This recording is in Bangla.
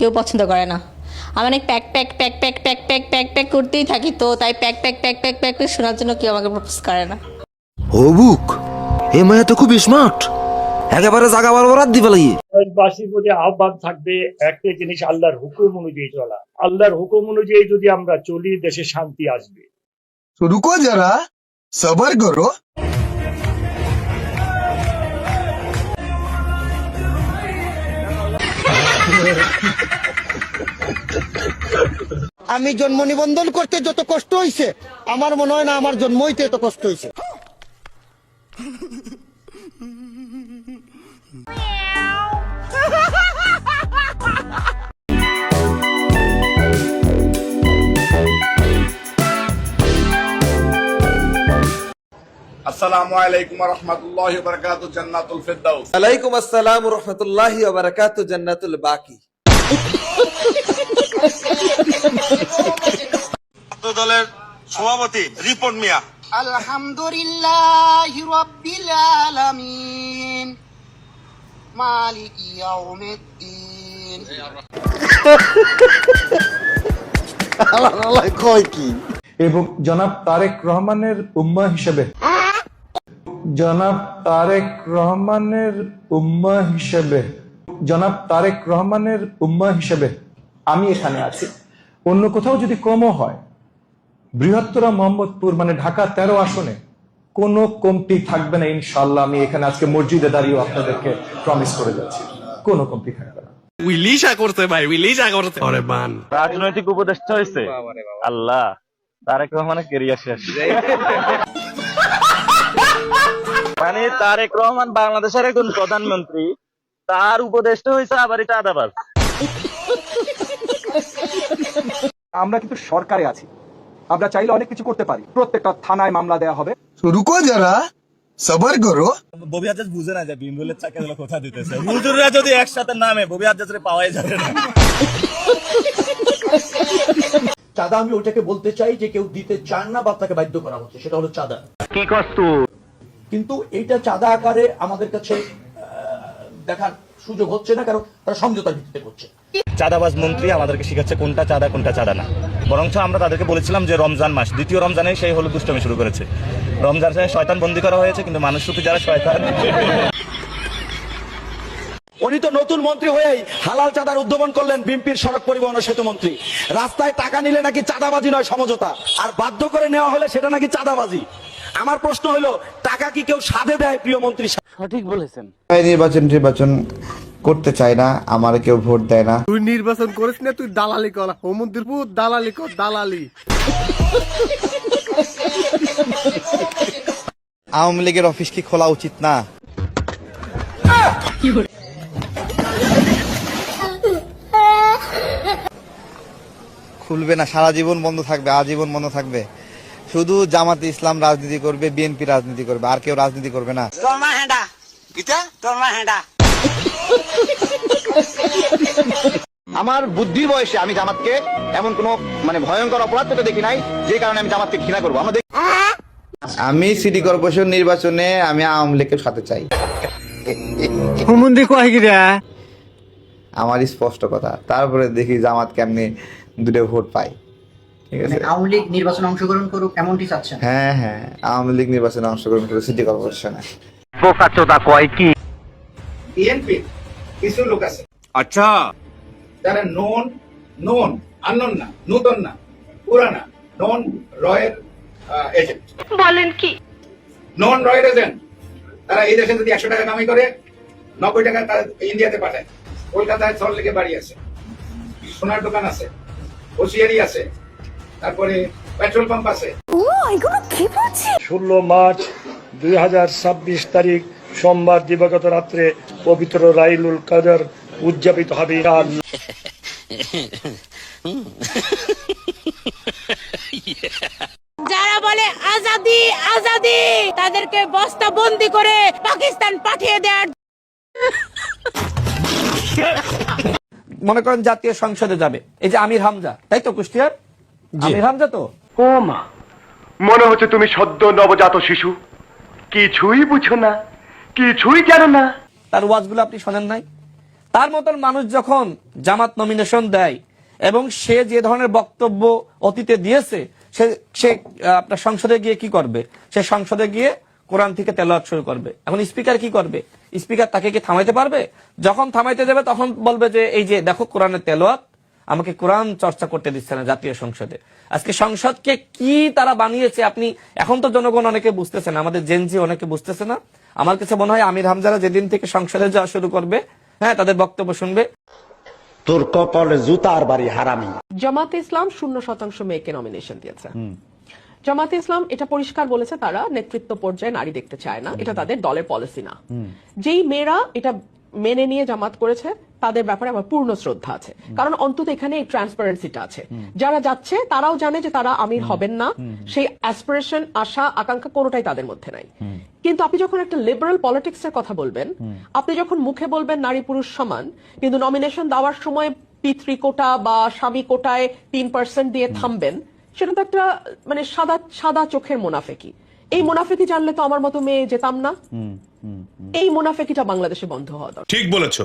কেউ পছন্দ করে না। আমি অনেক pack pack pack pack pack pack pack pack করতেই থাকি, তো তাই pack pack pack pack pack pack শোনার জন্য কেউ আমাকে প্রপোজ করে না। হবুক এ মায়া তো খুব স্মার্ট, একেবারে জাগা বরাবর দিবে লাগি। দেশবাসীর প্রতি আহ্বান থাকবে একটা জিনিস, আল্লাহর হুকুম অনুযায়ী চলা। আল্লাহর হুকুম অনুযায়ী যদি আমরা চলি, দেশে শান্তি আসবে। तो रुको जरा सबर करो। আমি জন্ম নিবন্ধন করতে যত কষ্ট হইছে, আমার মনে হয় না আমার জন্ম হইতে এত কষ্ট হইছে। আসসালামু আলাইকুম ওয়া রাহমাতুল্লাহি ওয়া বারাকাতুহু, জান্নাতুল ফিরদাউস। ওয়ালাইকুম আসসালাম ওয়া রাহমাতুল্লাহি ওয়া বারাকাতুহু, জান্নাতুল বাকি। দলের সভাপতি রিপন মিয়া। আলহামদুলিল্লাহি রাব্বিল আলামিন মালিকি ইয়াউমিদ্দিন। আল্লাহ কয় কি? এবং জনাব তারেক রহমানের উম্মাহ হিসেবে জনাব তারেক রহমানের উম্মাহ হিসেবে আমি এখানে আছি। অন্য কোথাও যদি কমও হয়, বৃহত্তর মোহাম্মদপুর মানে ঢাকা 13 আসনে কোনো কমতি থাকবে না ইনশাআল্লাহ। আমি এখানে আজকে মসজিদে দাঁড়িয়ে আপনাদেরকে প্রমিস করে যাচ্ছি, কোনো কমতি থাকবে না। রাজনৈতিক উপদেষ্টা হয়েছে আল্লাহ, তারেক রহমানের কেরিয়ার শেষ। মানে তারেক রহমান বাংলাদেশের একজন প্রধানমন্ত্রী, তার উপদেষ্টা হয়েছে আবার এটা চাঁদাবাজ। আমরা কিন্তু সরকারে আছি, আমরা চাইলে অনেক কিছু করতে পারি। প্রত্যেকটা থানায় মামলা দেওয়া হবে। तो रुको जरा सबर करो। ববি আজাদ বুঝে না যে বিমরুলের চাকা গুলো কোথা দিতেছে। হুজুররা যদি একসাথে নামে ববি আজাদের পাওয়াই যাবে না। চাঁদা আমি ওটাকে বলতে চাই যে কেউ দিতে চান না বা তাকে বাধ্য করা হচ্ছে, সেটা হলো চাঁদা। কি কষ্ট, কিন্তু এইটা চাঁদা আকারে আমাদের কাছে দেখার সুযোগ হচ্ছে না, কারণ তারা সমঝোতার ভিত্তিতে করছে। চাঁদাবাজ মন্ত্রী আমাদেরকে শিখাচ্ছে কোনটা চাঁদা কোনটা চাঁদা না। বরঞ্চ আমরা তাদেরকে বলেছিলাম যে রমজান মাস, দ্বিতীয় রমজানে সেই হলো দুষ্টমি শুরু করেছে। রমজানে শয়তান বন্দী করা হয়েছে, কিন্তু মানুষ রূপী যারা শয়তান। উনি তো নতুন মন্ত্রী হয়েই হালাল চাঁদার উদ্ভাবন করলেন। বিএনপির সড়ক পরিবহন ও সেতু মন্ত্রী রাস্তায় টাকা নিলে নাকি চাঁদাবাজি নয় সমঝোতা, আর বাধ্য করে নেওয়া হলে সেটা নাকি চাঁদাবাজি। আমার প্রশ্ন হলো, টাকা কি কেউ সাধে দেয়? প্রিয় মন্ত্রী, সঠিক বলেছেন। নির্বাচন করতে চাই না, আমার কেউ ভোট দেয় না। তুই নির্বাচন করিস না, তুই দালালি কর। হোমন্দিরপুর দালালি কর, দালালি। আওয়ামী লীগের অফিস কি খোলা উচিত না? খুলবে না, সারা জীবন বন্ধ থাকবে, আজীবন বন্ধ থাকবে। শুধু জামাতে ইসলাম রাজনীতি করবে, বিএনপি রাজনীতি করবে, আর কেউ রাজনীতি করবে না। আমার বুদ্ধির বয়সে আমি জামাতকে এমন কোন মানে ভয়ঙ্কর অপরাধ করতে দেখি নাই যে কারণে আমি জামাতকে ঘৃণা করবো। আমি সিটি কর্পোরেশন নির্বাচনে আমি আওয়ামী লীগের সাথে চাই, আমার স্পষ্ট কথা। তারপরে দেখি জামাত কেমনি দুটো ভোট পায়। ঠিক আছে, আওয়ামী লীগ নির্বাচনে অংশগ্রহণ করুক এমনটি চাচ্ছেন? হ্যাঁ হ্যাঁ, আওয়ামী লীগ নির্বাচনে অংশগ্রহণ করে সিটি কর্পোরেশনে। বিএনপি কিছু লোক আছে, আচ্ছা, যারা আননোন না, নূতন না, পুরানা, নন রয়ের এজেন্ট। বলেন কি? নন রয়ের এজেন্ট। তারা এই দেশে যদি 100 টাকা কামাই করে, 90 টাকা তারা ইন্ডিয়াতে পাঠায়। কলকাতায় সল্ট লেকে বাড়ি আছে, সোনার দোকান আছে, হোসিয়ারি আছে, তারপরে পেট্রোল পাম্প আছে। 16 মার্চ 2026 তারিখ সোমবার দিবাগত রাত্রে পবিত্র রাইলুল কদর উদযাপিত হবে। যারা বলে আজাদি আজাদি, তাদেরকে বস্তা বন্দি করে পাকিস্তান পাঠিয়ে দেওয়ার। মনে করেন জাতীয় সংসদে যাবে এই যে আমির হামজা, তাই তো? কুষ্টিয়ার আমির হামজা তো। ও মা, মনে হচ্ছে তুমি সদ্য নবজাত শিশু, কিছুই বুঝো না, কিছুই জানো না। তার ওয়াজগুলো আপনি শোনেন নাই? তার মতন মানুষ যখন জামাত নমিনেশন দেয় এবং সে যে ধরনের বক্তব্য অতীতে দিয়েছে, সে আপনার সংসদে গিয়ে কি করবে? সে সংসদে গিয়ে কোরআন থেকে তেলাওয়াত শুরু করবে। এখন স্পিকার কি করবে? স্পিকার তাকে কি থামাইতে পারবে? যখন থামাইতে যাবে তখন বলবে যে এই যে দেখো কোরআনের তেলাওয়াত, আমাকে কোরআন চর্চা করতে দিচ্ছে না জাতীয় সংসদে। আজকে সংসদকে কি তারা বানিয়েছে আপনি এখন তো জনগণ অনেকে বুঝতেছে না, আমাদের জেনজি অনেকে বুঝতেছে না। আমার কাছে মনে হয় আমির হামজারা যেদিন থেকে সংসদে যাওয়া শুরু করবে, হ্যাঁ, তাদের বক্তব্য শুনবে, তোর কপালে জুতার বাড়ি হারামি। জামাতে ইসলাম 0% মেয়েকে নমিনেশন দিয়েছে। জামাতে ইসলাম এটা পরিষ্কার বলেছে তারা নেতৃত্ব পর্যায়ে নারী দেখতে চায় না, এটা তাদের দলের পলিসি না। যেই মেয়েরা এটা মেনে নিয়ে জামাত করেছে তাদের ব্যাপারে আমার পূর্ণ শ্রদ্ধা আছে, কারণ অন্তত এখানে এই ট্রান্সপারেন্সিটা আছে। যারা যাচ্ছে তারাও জানে যে তারা আমির হবেন না, সেই অ্যাসপিরেশন, আশা, আকাঙ্ক্ষা কোনোটাই তাদের মধ্যে নাই। কিন্তু আপনি যখন একটা লিবারাল পলিটিক্স এর কথা বলবেন, আপনি যখন মুখে বলবেন নারী পুরুষ সমান, কিন্তু নমিনেশন দেওয়ার সময় পিতৃ কোটা বা স্বামী কোটায় 3% দিয়ে থামবেন, সেটা তো একটা মানে সাদা চোখের মুনাফেকি। এই মুনাফেকি জানলে তো আমার মতো মেয়ে যেতাম না। এই মুনাফেকিটা বাংলাদেশে বন্ধ হওয়া দরকার। ঠিক বলেছো।